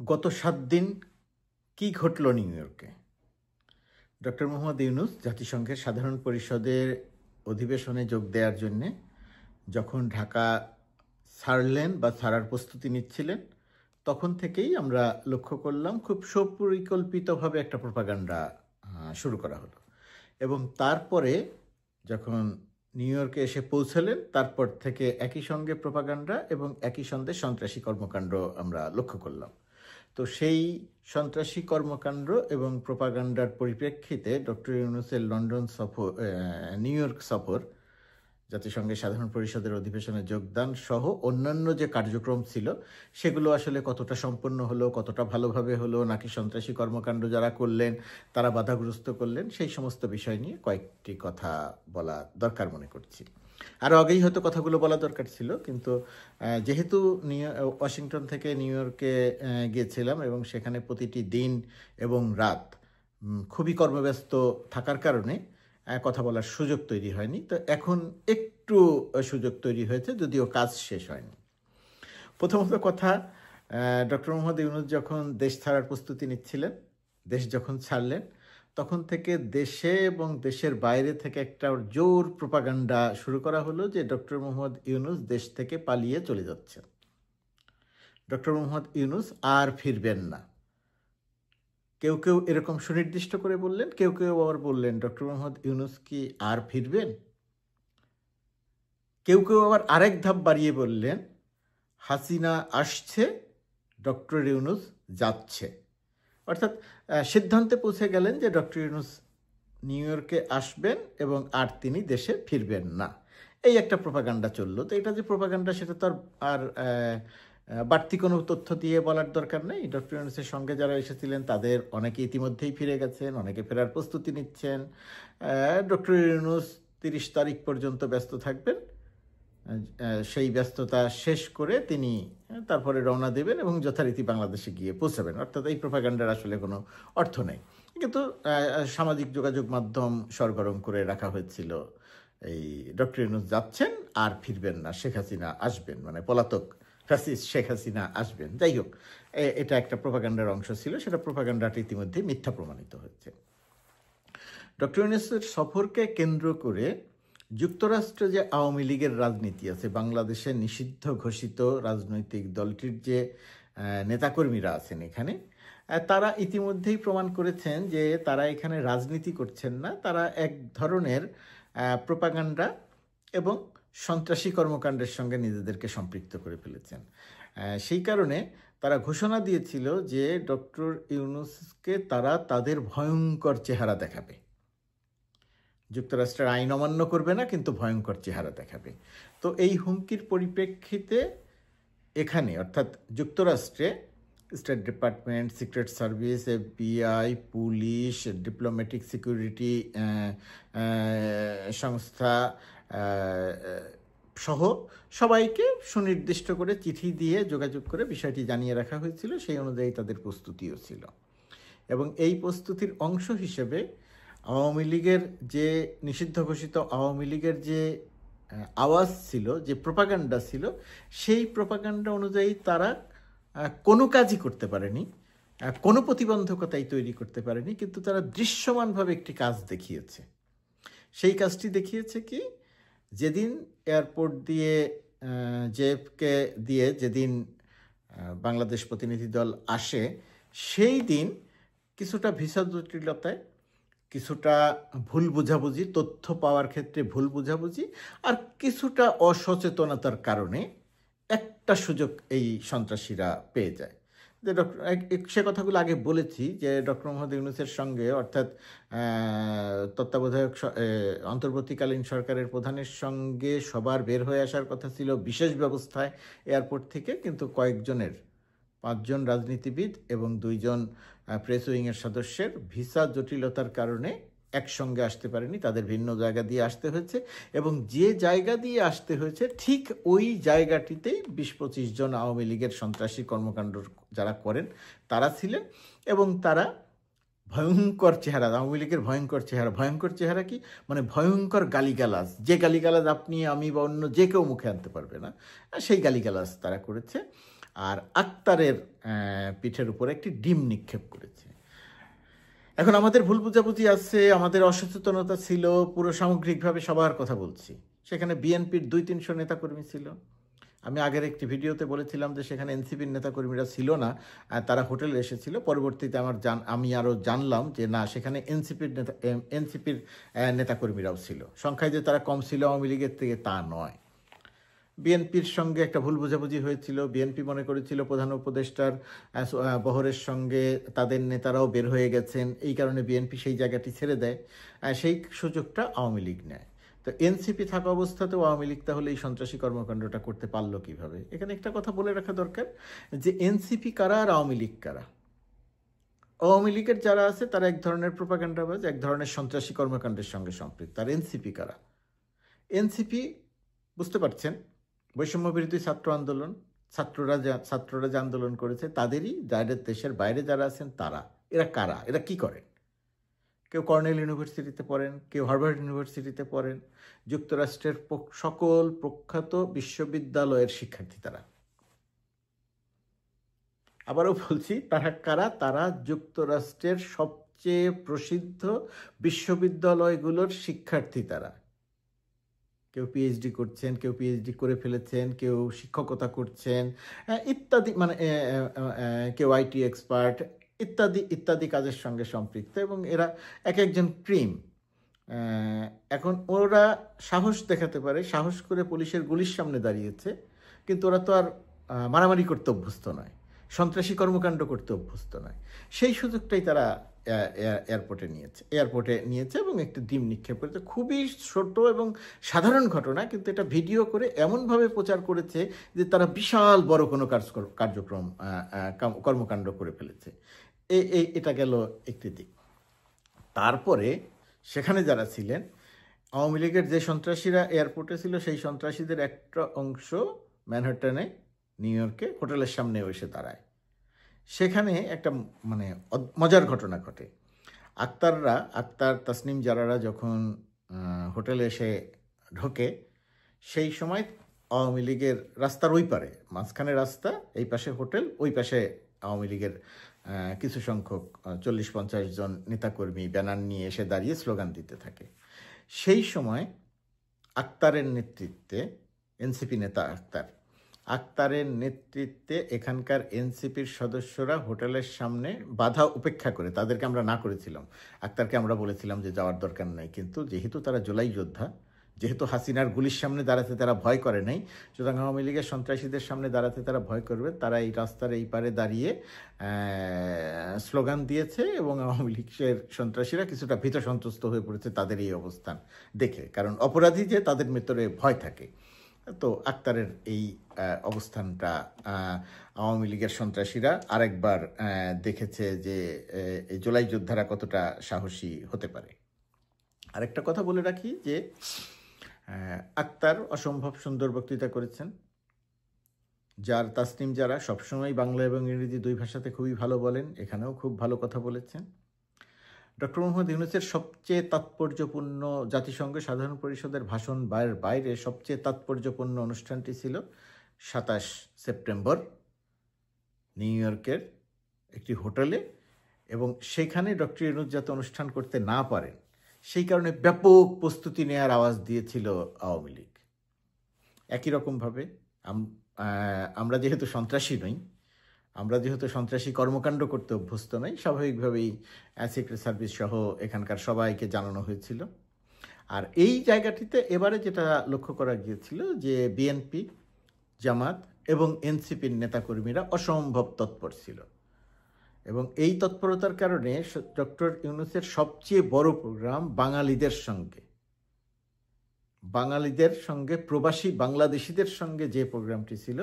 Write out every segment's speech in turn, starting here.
গত 7 দিন কি ঘটল নিউ ইয়র্কে? ডক্টর মোহাম্মদ ইউনূস জাতিসংঘের সাধারণ পরিষদের অধিবেশনে যোগ দেওয়ার জন্যে যখন ঢাকা ছাড়লেন বা ছাড়ার প্রস্তুতি নিচ্ছিলেন, তখন থেকেই আমরা লক্ষ্য করলাম খুব সুপরিকল্পিতভাবে একটা প্রোপাগান্ডা শুরু করা হলো। এবং তারপরে যখন নিউ ইয়র্কে এসে পৌঁছলেন, তারপর থেকে একই সঙ্গে প্রোপাগান্ডা এবং একই সঙ্গে সন্ত্রাসী কর্মকাণ্ড আমরা লক্ষ্য করলাম। তো সেই সন্ত্রাসী কর্মকাণ্ড এবং প্রোপাগান্ডার পরিপ্রেক্ষিতে ডক্টর ইউনূসের লন্ডন সফর, নিউ ইয়র্ক সফর, জাতিসংঘের সাধারণ পরিষদের অধিবেশনে যোগদান সহ অন্যান্য যে কার্যক্রম ছিল সেগুলো আসলে কতটা সম্পন্ন হলো, কতটা ভালোভাবে হলো, নাকি সন্ত্রাসী কর্মকাণ্ড যারা করলেন তারা বাধাগ্রস্ত করলেন, সেই সমস্ত বিষয় নিয়ে কয়েকটি কথা বলা দরকার মনে করছি। আরও আগেই হয়তো কথাগুলো বলা দরকার ছিল, কিন্তু যেহেতু ওয়াশিংটন থেকে নিউ ইয়র্কে গিয়েছিলাম এবং সেখানে প্রতিটি দিন এবং রাত খুবই কর্মব্যস্ত থাকার কারণে কথা বলার সুযোগ তৈরি হয়নি। তো এখন একটু সুযোগ তৈরি হয়েছে, যদিও কাজ শেষ হয়নি। প্রথমত কথা, ডক্টর মোহাম্মদ ইউনূস যখন দেশ ছাড়ার প্রস্তুতি নিচ্ছিলেন, দেশ যখন ছাড়লেন, তখন থেকে দেশে এবং দেশের বাইরে থেকে একটা জোর প্রোপাগান্ডা শুরু করা হলো যে ডক্টর মোহাম্মদ ইউনূস দেশ থেকে পালিয়ে চলে যাচ্ছেন, ডক্টর মোহাম্মদ ইউনূস আর ফিরবেন না। কেউ কেউ এরকম সুনির্দিষ্ট করে বললেন, কেউ কেউ আবার বললেন ডক্টর মোহাম্মদ ইউনূস কি আর ফিরবেন। কেউ কেউ আবার আরেক ধাপ বাড়িয়ে বললেন হাসিনা আসছে, ডক্টর ইউনূস যাচ্ছে। অর্থাৎ সিদ্ধান্তে পৌঁছে গেলেন যে ডক্টর ইউনূস নিউ ইয়র্কে আসবেন এবং আর তিনি দেশে ফিরবেন না। এই একটা প্রোপাগান্ডা চললো। তো এটা যে প্রোপাগান্ডা, সেটা তো আর বাড়তি কোনো তথ্য দিয়ে বলার দরকার নেই। ডক্টর ইউনূসের সঙ্গে যারা এসেছিলেন তাদের অনেকে ইতিমধ্যেই ফিরে গেছেন, অনেকে ফেরার প্রস্তুতি নিচ্ছেন। ডক্টর ইউনূস 30 তারিখ পর্যন্ত ব্যস্ত থাকবেন, সেই ব্যস্ততা শেষ করে তিনি তারপরে রওনা দেবেন এবং যথারীতি বাংলাদেশে গিয়ে পৌঁছাবেন। অর্থাৎ এই প্রোপাগান্ডার আসলে কোনো অর্থ নেই, কিন্তু সামাজিক যোগাযোগ মাধ্যম সরগরম করে রাখা হয়েছিল এই ডক্টর ইউনূস যাচ্ছেন আর ফিরবেন না, শেখ হাসিনা আসবেন, মানে পলাতক ফ্যাসিস্ট শেখ হাসিনা আসবেন। যাই হোক, এটা একটা প্রোপাগান্ডার অংশ ছিল, সেটা প্রোপাগান্ডাটা ইতিমধ্যে মিথ্যা প্রমাণিত হয়েছে। ডক্টর ইউনূসের সফরকে কেন্দ্র করে যুক্তরাষ্ট্রে যে আওয়ামী লীগের রাজনীতি আছে, বাংলাদেশে নিষিদ্ধ ঘোষিত রাজনৈতিক দলটির যে নেতাকর্মীরা আছেন এখানে, তারা ইতিমধ্যেই প্রমাণ করেছেন যে তারা এখানে রাজনীতি করছেন না, তারা এক ধরনের প্রোপাগান্ডা এবং সন্ত্রাসী কর্মকাণ্ডের সঙ্গে নিজেদেরকে সম্পৃক্ত করে ফেলেছেন। সেই কারণে তারা ঘোষণা দিয়েছিল যে ডক্টর ইউনূসকে তারা তাদের ভয়ঙ্কর চেহারা দেখাবে। যুক্তরাষ্ট্রের আইন অমান্য করবে না, কিন্তু ভয়ঙ্কর চেহারা দেখাবে। তো এই হুমকির পরিপ্রেক্ষিতে এখানে, অর্থাৎ যুক্তরাষ্ট্রে, state department, secret service, FBI, police, diplomatic security সংস্থা সহ সবাইকে সুনির্দিষ্ট করে চিঠি দিয়ে যোগাযোগ করে বিষয়টি জানিয়ে রাখা হয়েছিল। সেই অনুযায়ী তাদের প্রস্তুতিও ছিল, এবং এই প্রস্তুতির অংশ হিসেবে আওয়ামী লীগের যে নিষিদ্ধ ঘোষিত আওয়ামী লীগের যে আওয়াজ ছিল, যে প্রোপাগান্ডা ছিল, সেই প্রোপাগান্ডা অনুযায়ী তারা কোনো কাজই করতে পারেনি, কোনো প্রতিবন্ধকতাই তৈরি করতে পারেনি, কিন্তু তারা দৃশ্যমানভাবে একটি কাজ দেখিয়েছে। সেই কাজটি দেখিয়েছে কি, যেদিন এয়ারপোর্ট দিয়ে JFK দিয়ে যেদিন বাংলাদেশ প্রতিনিধি দল আসে, সেই দিন কিছুটা ভিসা জটিলতায়, কিছুটা ভুল বুঝাবুঝি, তথ্য পাওয়ার ক্ষেত্রে ভুল বুঝাবুঝি, আর কিছুটা অসচেতনতার কারণে একটা সুযোগ এই সন্ত্রাসীরা পেয়ে যায়। যে সে কথাগুলো আগে বলেছি যে ডক্টর মোহাম্মদ ইউনূসের সঙ্গে, অর্থাৎ তত্ত্বাবধায়ক অন্তর্বর্তীকালীন সরকারের প্রধানের সঙ্গে সবার বের হয়ে আসার কথা ছিল বিশেষ ব্যবস্থায় এয়ারপোর্ট থেকে, কিন্তু কয়েকজনের, 5 জন রাজনীতিবিদ এবং 2 জন প্রেস উইংয়ের সদস্যের ভিসা জটিলতার কারণে একসঙ্গে আসতে পারেনি, তাদের ভিন্ন জায়গা দিয়ে আসতে হয়েছে। এবং যে জায়গা দিয়ে আসতে হয়েছে ঠিক ওই জায়গাটিতেই 20-25 জন আওয়ামী লীগের সন্ত্রাসী কর্মকাণ্ড যারা করেন তারা ছিলেন, এবং তারা ভয়ঙ্কর চেহারা, আওয়ামী লীগের ভয়ঙ্কর চেহারা কি, মানে ভয়ঙ্কর গালিগালাজ, যে গালিগালাজ আপনি, আমি বা অন্য যে কেউ মুখে আনতে পারবে না, সেই গালিগালাজ তারা করেছে। আর আক্তারের পিঠের উপরে একটি ডিম নিক্ষেপ করেছে। এখন আমাদের ভুল বুঝাবুঝি আছে, আমাদের অসচেতনতা ছিল, পুরো সামগ্রিকভাবে সবার কথা বলছি। সেখানে বিএনপির 200-300 নেতাকর্মী ছিল। আমি আগের একটি ভিডিওতে বলেছিলাম যে সেখানে এনসিপির নেতাকর্মীরা ছিল না, তারা হোটেলে এসেছিল। পরবর্তীতে আমি আরও জানলাম যে না, সেখানে এনসিপির নেতাকর্মীরাও ছিল। সংখ্যায় যে তারা কম ছিল আওয়ামী লীগের থেকে তা নয়। বিএনপির সঙ্গে একটা ভুল বোঝাবুঝি হয়েছিল। বিএনপি মনে করেছিল প্রধান উপদেষ্টার বহরের সঙ্গে তাদের নেতারাও বের হয়ে গেছেন, এই কারণে বিএনপি সেই জায়গাটি ছেড়ে দেয়। সেই সুযোগটা আওয়ামী লীগ নেয়। তো এনসিপি থাকা অবস্থাতেও আওয়ামী লীগ তাহলে এই সন্ত্রাসী কর্মকাণ্ডটা করতে পারলো কিভাবে? এখানে একটা কথা বলে রাখা দরকার যে এনসিপি কারা আর আওয়ামী লীগ কারা। আওয়ামী লীগের যারা আছে তারা এক ধরনের প্রোপাগান্ডাবাজ, এক ধরনের সন্ত্রাসী কর্মকাণ্ডের সঙ্গে সম্পৃক্ত। আর এনসিপি কারা? এনসিপি বুঝতে পারছেন, বৈষম্য বিরোধী ছাত্র আন্দোলন, ছাত্ররা যে আন্দোলন করেছে তাদেরই যাদের দেশের বাইরে যারা আছেন তারা। এরা কারা? এরা কি করেন? কেউ কর্নেল ইউনিভার্সিটিতে পড়েন, কেউ হার্ভার্ড ইউনিভার্সিটিতে পড়েন, যুক্তরাষ্ট্রের সকল প্রখ্যাত বিশ্ববিদ্যালয়ের শিক্ষার্থী তারা। আবারও বলছি, তারা কারা? তারা যুক্তরাষ্ট্রের সবচেয়ে প্রসিদ্ধ বিশ্ববিদ্যালয়গুলোর শিক্ষার্থী তারা। কেউ পিএইচডি করছেন, কেউ পিএইচডি করে ফেলেছেন, কেউ শিক্ষকতা করছেন ইত্যাদি, মানে কেউ আইটি এক্সপার্ট ইত্যাদি ইত্যাদি কাজের সঙ্গে সম্পৃক্ত। এবং এরা এক একজন ক্রিম। এখন ওরা সাহস দেখাতে পারে, সাহস করে পুলিশের গুলির সামনে দাঁড়িয়েছে, কিন্তু ওরা তো আর মারামারি করতে অভ্যস্ত নয়, সন্ত্রাসী কর্মকাণ্ড করতে অভ্যস্ত নয়। সেই সুযোগটাই তারা এয়ারপোর্টে নিয়েছে এবং একটি ডিম নিক্ষেপ করেছে। খুবই ছোট এবং সাধারণ ঘটনা, কিন্তু এটা ভিডিও করে এমনভাবে প্রচার করেছে যে তারা বিশাল বড় কোনো কার্যক্রম কর্মকাণ্ড করে ফেলেছে। এটা গেল একটি দিক। তারপরে সেখানে যারা ছিলেন আওয়ামী লীগের যে সন্ত্রাসীরা এয়ারপোর্টে ছিল, সেই সন্ত্রাসীদের একটা অংশ ম্যানহাটনে, নিউ ইয়র্কে হোটেলের সামনে এসে দাঁড়ায়। সেখানে একটা মানে মজার ঘটনা ঘটে। আক্তার, তাসনিম জারারা যখন হোটেলে এসে ঢোকে, সেই সময় আওয়ামী লীগের রাস্তার ওই পারে, মাঝখানে রাস্তা, এই পাশে হোটেল, ওই পাশে আওয়ামী লীগের কিছু সংখ্যক 40-50 জন নেতাকর্মী ব্যানার নিয়ে এসে দাঁড়িয়ে স্লোগান দিতে থাকে। সেই সময় আক্তারের নেতৃত্বে, এনসিপি নেতা আক্তারের নেতৃত্বে এখানকার এনসিপির সদস্যরা হোটেলের সামনে বাধা উপেক্ষা করে, তাদেরকে আমরা না করেছিলাম, আক্তারকে আমরা বলেছিলাম যে যাওয়ার দরকার নাই, কিন্তু যেহেতু তারা জুলাই যোদ্ধা, যেহেতু হাসিনার গুলির সামনে দাঁড়াতে তারা ভয় করে নাই, সুতরাং আওয়ামী লীগের সন্ত্রাসীদের সামনে দাঁড়াতে তারা ভয় করবে, তারা এই রাস্তার এই পারে দাঁড়িয়ে স্লোগান দিয়েছে। এবং আওয়ামী লীগের সন্ত্রাসীরা কিছুটা ভীত সন্ত্রস্ত হয়ে পড়েছে তাদের এই অবস্থান দেখে, কারণ অপরাধী যে তাদের ভেতরে ভয় থাকে। তো আক্তারের এই অবস্থানটা আওয়ামী লীগের সন্ত্রাসীরা আরেকবার দেখেছে যে এই জুলাই যোদ্ধারা কতটা সাহসী হতে পারে। আরেকটা কথা বলে রাখি যে আক্তার অসম্ভব সুন্দর বক্তৃতা করেছেন। তাসনিম যারা সবসময় বাংলা এবং ইংরেজি দুই ভাষাতে খুবই ভালো বলেন, এখানেও খুব ভালো কথা বলেছেন। ডক্টর মোহাম্মদ ইউনূসের সবচেয়ে তাৎপর্যপূর্ণ জাতিসংঘ সাধারণ পরিষদের ভাষণ বাইরে সবচেয়ে তাৎপর্যপূর্ণ অনুষ্ঠানটি ছিল 27 সেপ্টেম্বর নিউ ইয়র্কের একটি হোটেলে, এবং সেখানে ডক্টর ইউনূস যাতে অনুষ্ঠান করতে না পারেন সেই কারণে ব্যাপক প্রস্তুতি নেওয়ার আওয়াজ দিয়েছিল আওয়ামী লীগ। একই রকমভাবে আমরা যেহেতু সন্ত্রাসী নই, আমরা যেহেতু সন্ত্রাসী কর্মকাণ্ড করতে অভ্যস্ত নই, স্বাভাবিকভাবেই সিক্রেট সার্ভিস সহ এখানকার সবাইকে জানানো হয়েছিল। আর এই জায়গাটিতে এবারে যেটা লক্ষ্য করা গিয়েছিল যে বিএনপি, জামাত এবং এনসিপির নেতাকর্মীরা অসম্ভব তৎপর ছিল, এবং এই তৎপরতার কারণে ডক্টর ইউনূসের সবচেয়ে বড় প্রোগ্রাম বাঙালিদের সঙ্গে প্রবাসী বাংলাদেশিদের সঙ্গে যে প্রোগ্রামটি ছিল,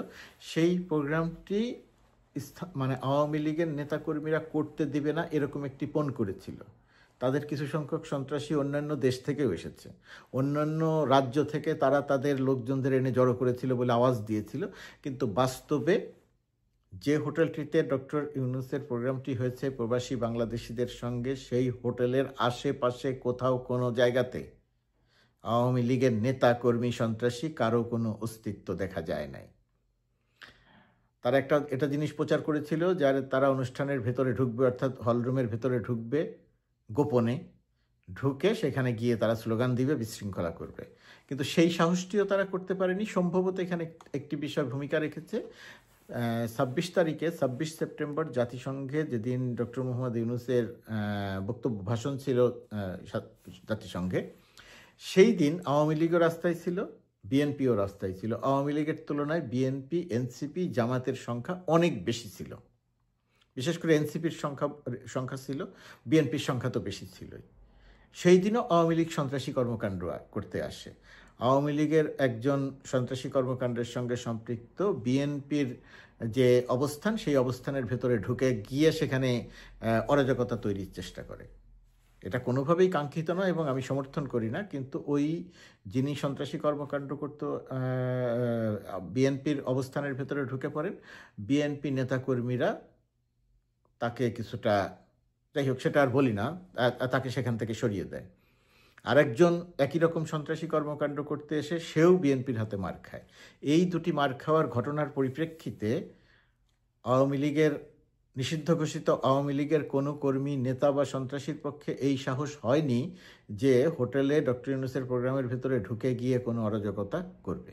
সেই প্রোগ্রামটি মানে আওয়ামী লীগের নেতাকর্মীরা করতে দেবে না এরকম একটি পণ করেছিল। তাদের কিছু সংখ্যক সন্ত্রাসী অন্যান্য দেশ থেকেও এসেছে, অন্যান্য রাজ্য থেকে তারা তাদের লোকজনদের এনে জড়ো করেছিল বলে আওয়াজ দিয়েছিল, কিন্তু বাস্তবে যে হোটেলটিতে ডক্টর ইউনূসের প্রোগ্রামটি হয়েছে প্রবাসী বাংলাদেশিদের সঙ্গে, সেই হোটেলের আশেপাশে কোথাও কোনো জায়গাতে আওয়ামী লীগের নেতা কর্মী সন্ত্রাসী কারো কোনো অস্তিত্ব দেখা যায় নাই। তারা এটা জিনিস প্রচার করেছিল যার তারা অনুষ্ঠানের ভেতরে ঢুকবে, অর্থাৎ হলরুমের ভেতরে ঢুকবে গোপনে, ঢুকে সেখানে গিয়ে তারা স্লোগান দিবে, বিশৃঙ্খলা করবে। কিন্তু সেই সাহসটিও তারা করতে পারেনি। সম্ভবত এখানে একটি বিষয় ভূমিকা রেখেছে। 26 সেপ্টেম্বর জাতিসংঘে যেদিন ডক্টর মোহাম্মদ ইউনূসের বক্তব্য ভাষণ ছিল জাতিসংঘে, সেই দিন আওয়ামী লীগও রাস্তায় ছিল, বিএনপিও রাস্তায় ছিল। আওয়ামী লীগের তুলনায় বিএনপি, এনসিপি, জামাতের সংখ্যা অনেক বেশি ছিল। বিশেষ করে এনসিপির সংখ্যা ছিল, বিএনপির সংখ্যা তো বেশি ছিলই। সেই দিনও আওয়ামী লীগ সন্ত্রাসী কর্মকাণ্ড করতে আসে। আওয়ামী লীগের একজন সন্ত্রাসী কর্মকাণ্ডের সঙ্গে সম্পৃক্ত বিএনপির যে অবস্থান, সেই অবস্থানের ভেতরে ঢুকে গিয়ে সেখানে অরাজকতা তৈরির চেষ্টা করে। এটা কোনোভাবেই কাঙ্ক্ষিত নয় এবং আমি সমর্থন করি না, কিন্তু ওই যিনি সন্ত্রাসী কর্মকাণ্ড করতে বিএনপির অবস্থানের ভেতরে ঢুকে পড়েন, বিএনপি নেতাকর্মীরা তাকে কিছুটা, যাই হোক সেটা আর বলি না, তাকে সেখান থেকে সরিয়ে দেয়। আরেকজন একই রকম সন্ত্রাসী কর্মকাণ্ড করতে এসে সেও বিএনপির হাতে মার খায়। এই দুটি মার খাওয়ার ঘটনার পরিপ্রেক্ষিতে আওয়ামী লীগের নিষিদ্ধ ঘোষিত আওয়ামী লীগের কোনো কর্মী, নেতা বা সন্ত্রাসীর পক্ষে এই সাহস হয়নি যে হোটেলে ডক্টর ইউনূসের প্রোগ্রামের ভেতরে ঢুকে গিয়ে কোনো অরাজকতা করবে।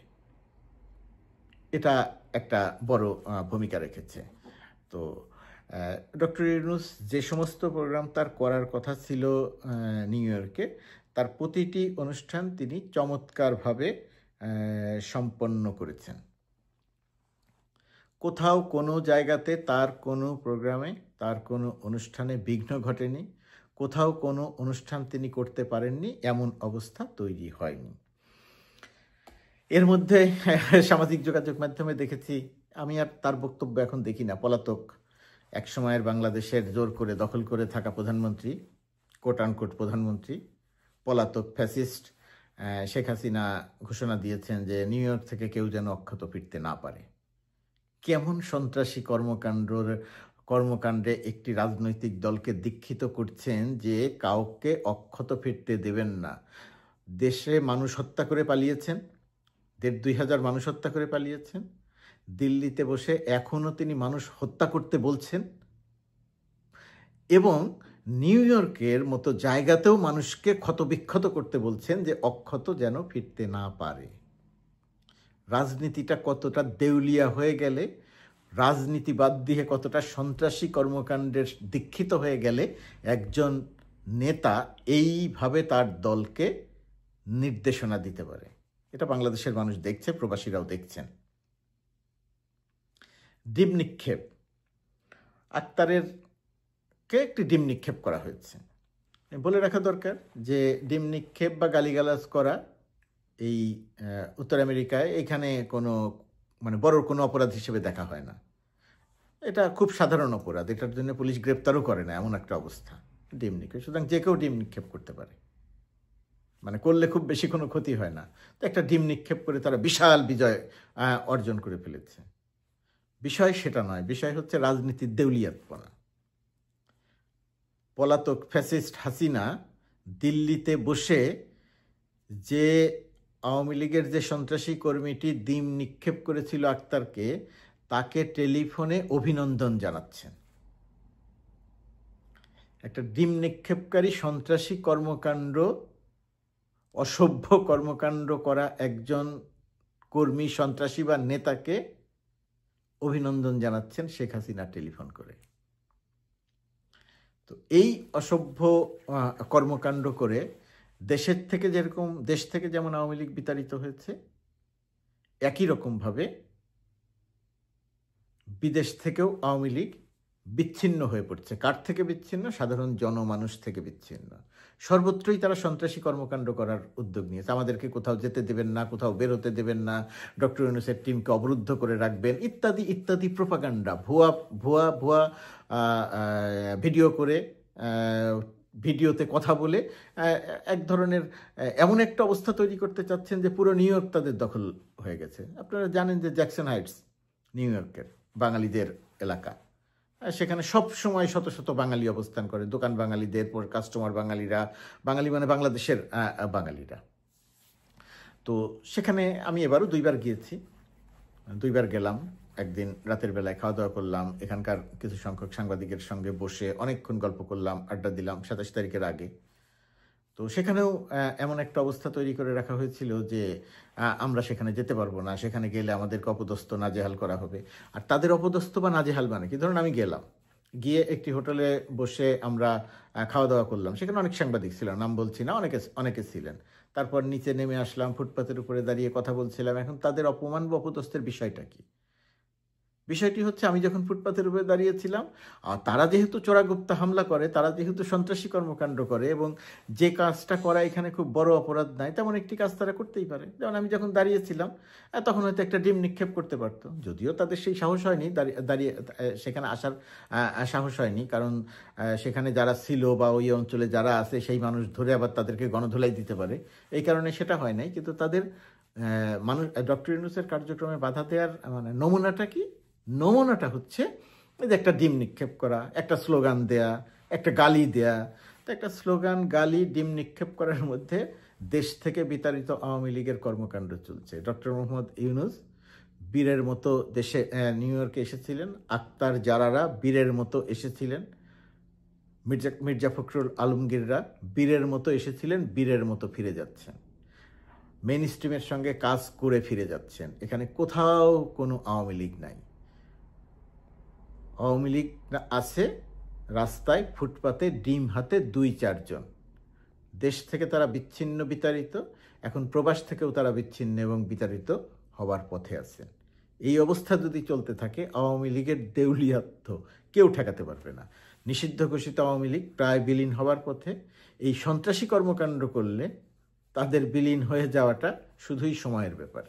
এটা একটা বড় ভূমিকা রেখেছে। তো ডক্টর ইউনূস যে সমস্ত প্রোগ্রাম তার করার কথা ছিল নিউ ইয়র্কে, তার প্রতিটি অনুষ্ঠান তিনি চমৎকারভাবে সম্পন্ন করেছেন। কোথাও কোনো জায়গাতে তার কোনো প্রোগ্রামে, তার কোনো অনুষ্ঠানে বিঘ্ন ঘটেনি, কোথাও কোনো অনুষ্ঠান তিনি করতে পারেননি এমন অবস্থা তৈরি হয়নি। এর মধ্যে সামাজিক যোগাযোগ মাধ্যমে দেখেছি, আমি আর তার বক্তব্য এখন দেখি না, পলাতক একসময়ের বাংলাদেশের জোর করে দখল করে থাকা প্রধানমন্ত্রী, কোট আনকোট প্রধানমন্ত্রী, পলাতক ফ্যাসিস্ট শেখ হাসিনা ঘোষণা দিয়েছেন যে নিউ ইয়র্ক থেকে কেউ যেন অক্ষত ফিরতে না পারে। কেমন সন্ত্রাসী কর্মকাণ্ডে একটি রাজনৈতিক দলকে দীক্ষিত করছেন যে কাউকে অক্ষত ফিরতে দেবেন না। দেশে মানুষ হত্যা করে পালিয়েছেন, 1,500 মানুষ হত্যা করে পালিয়েছেন। দিল্লিতে বসে এখনও তিনি মানুষ হত্যা করতে বলছেন এবং নিউ ইয়র্কের মতো জায়গাতেও মানুষকে ক্ষতবিক্ষত করতে বলছেন যে অক্ষত যেন ফিরতে না পারে। রাজনীতিটা কতটা দেউলিয়া হয়ে গেলে, রাজনীতি বাদ দিয়ে কতটা সন্ত্রাসী কর্মকাণ্ডের দীক্ষিত হয়ে গেলে একজন নেতা এইভাবে তার দলকে নির্দেশনা দিতে পারে, এটা বাংলাদেশের মানুষ দেখছে, প্রবাসীরাও দেখছেন। ডিম নিক্ষেপ, আক্তারেরকে একটি ডিম নিক্ষেপ করা হয়েছে। বলে রাখা দরকার যে ডিম নিক্ষেপ বা গালিগালাজ করা এই উত্তর আমেরিকায় এখানে কোনো বড় কোনো অপরাধ হিসেবে দেখা হয় না। এটা খুব সাধারণ অপরাধ, এটার জন্য পুলিশ গ্রেপ্তারও করে না, এমন একটা অবস্থা ডিম নিক্ষেপ। সুতরাং যে কেউ ডিম নিক্ষেপ করতে পারে, করলে খুব বেশি কোনো ক্ষতি হয় না। তো একটা ডিম নিক্ষেপ করে তারা বিশাল বিজয় অর্জন করে ফেলেছে। বিষয় সেটা নয়, বিষয় হচ্ছে রাজনীতির দেউলিয়াতপনা। পলাতক ফ্যাসিস্ট হাসিনা দিল্লিতে বসে যে আওয়ামী লীগের যে সন্ত্রাসী কর্মীটি ডিম নিক্ষেপ করেছিল আক্তারকে, তাকে টেলিফোনে অভিনন্দন জানাচ্ছেন। একটা ডিম নিক্ষেপকারী সন্ত্রাসী কর্মকাণ্ড, অসভ্য কর্মকাণ্ড করা একজন কর্মী, সন্ত্রাসী বা নেতাকে অভিনন্দন জানাচ্ছেন শেখ হাসিনা টেলিফোন করে। তো এই অসভ্য কর্মকাণ্ড করে দেশ থেকে যেমন আওয়ামী লীগ বিতাড়িত হয়েছে, একই রকমভাবে বিদেশ থেকেও আওয়ামী লীগ বিচ্ছিন্ন হয়ে পড়ছে। কার থেকে বিচ্ছিন্ন? সাধারণ জনমানুষ থেকে বিচ্ছিন্ন। সর্বত্রই তারা সন্ত্রাসী কর্মকাণ্ড করার উদ্যোগ নিয়েছে। আমাদেরকে কোথাও যেতে দেবেন না, কোথাও বেরোতে দেবেন না, ডক্টর ইউনূসের টিমকে অবরুদ্ধ করে রাখবেন, ইত্যাদি ইত্যাদি প্রোপাগান্ডা, ভুয়া ভিডিও করে, ভিডিওতে কথা বলে এক ধরনের এমন একটা অবস্থা তৈরি করতে চাচ্ছেন যে পুরো নিউ ইয়র্ক তাদের দখল হয়ে গেছে। আপনারা জানেন যে জ্যাকসন হাইটস নিউ ইয়র্কের বাঙালিদের এলাকা, সেখানে সব সময় শত শত বাঙালি অবস্থান করে, দোকান বাঙালিদের, কাস্টমার বাঙালিরা, বাঙালি বাংলাদেশের বাঙালিরা। তো সেখানে আমি এবারও 2বার গিয়েছি, 2বার গেলাম, একদিন রাতের বেলায় খাওয়া দাওয়া করলাম, এখানকার কিছু সংখ্যক সাংবাদিকের সঙ্গে বসে অনেকক্ষণ গল্প করলাম, আড্ডা দিলাম 27 তারিখের আগে। তো সেখানেও এমন একটা অবস্থা তৈরি করে রাখা হয়েছিল যে আমরা সেখানে যেতে পারবো না, সেখানে গেলে আমাদেরকে অপদস্থ নাজেহাল করা হবে। আর তাদের অপদস্থ বা নাজেহাল মানে কি, ধরুন আমি গেলাম, গিয়ে একটি হোটেলে বসে আমরা খাওয়া দাওয়া করলাম, সেখানে অনেক সাংবাদিক ছিলেন, নাম বলছি না, অনেকে অনেকে ছিলেন। তারপর নিচে নেমে আসলাম, ফুটপাতের উপরে দাঁড়িয়ে কথা বলছিলাম। এখন তাদের অপমান বা অপদস্থের বিষয়টা কি? বিষয়টি হচ্ছে, আমি যখন ফুটপাথের উপরে দাঁড়িয়েছিলাম, তারা যেহেতু চোরাগুপ্তা হামলা করে, তারা যেহেতু সন্ত্রাসী কর্মকাণ্ড করে, এবং যে কাজটা করা এখানে খুব বড় অপরাধ নাই, তেমন একটি কাজ তারা করতেই পারে। যেমন আমি যখন দাঁড়িয়েছিলাম, তখন হয়তো একটা ডিম নিক্ষেপ করতে পারতো, যদিও তাদের সেই সাহস হয়নি, দাঁড়িয়ে সেখানে আসার সাহস হয়নি, কারণ সেখানে যারা ছিল বা ওই অঞ্চলে যারা আছে সেই মানুষ ধরে আবার তাদেরকে গণধোলাই দিতে পারে, এই কারণে সেটা হয় নাই। কিন্তু তাদের মানুষ ডক্টর ইউনূসের কার্যক্রমে বাধা দেওয়ার মানে নমুনাটা কি? নমুনাটা হচ্ছে এই যে একটা ডিম নিক্ষেপ করা, একটা স্লোগান দেয়া, একটা গালি দেয়া। তো একটা স্লোগান, গালি, ডিম নিক্ষেপ করার মধ্যে দেশ থেকে বিতাড়িত আওয়ামী লীগের কর্মকাণ্ড চলছে। ডক্টর মোহাম্মদ ইউনূস বীরের মতো দেশে নিউ ইয়র্কে এসেছিলেন, আক্তার জারারা বীরের মতো এসেছিলেন, মির্জা ফখরুল আলমগীররা বীরের মতো এসেছিলেন, বীরের মতো ফিরে যাচ্ছেন, মেইন স্ট্রিমের সঙ্গে কাজ করে ফিরে যাচ্ছেন। এখানে কোথাও কোনো আওয়ামী লীগ নাই। আওয়ামী লীগ আছে রাস্তায়, ফুটপাতে, ডিম হাতে 2-4 জন। দেশ থেকে তারা বিচ্ছিন্ন, বিতাড়িত, এখন প্রবাস থেকেও তারা বিচ্ছিন্ন এবং বিতাড়িত হবার পথে আছেন। এই অবস্থা যদি চলতে থাকে, আওয়ামী লীগের দেউলিয়াত্ব কেউ ঠেকাতে পারবে না। নিষিদ্ধ ঘোষিত আওয়ামী লীগ প্রায় বিলীন হবার পথে। এই সন্ত্রাসী কর্মকাণ্ড করলে তাদের বিলীন হয়ে যাওয়াটা শুধুই সময়ের ব্যাপার।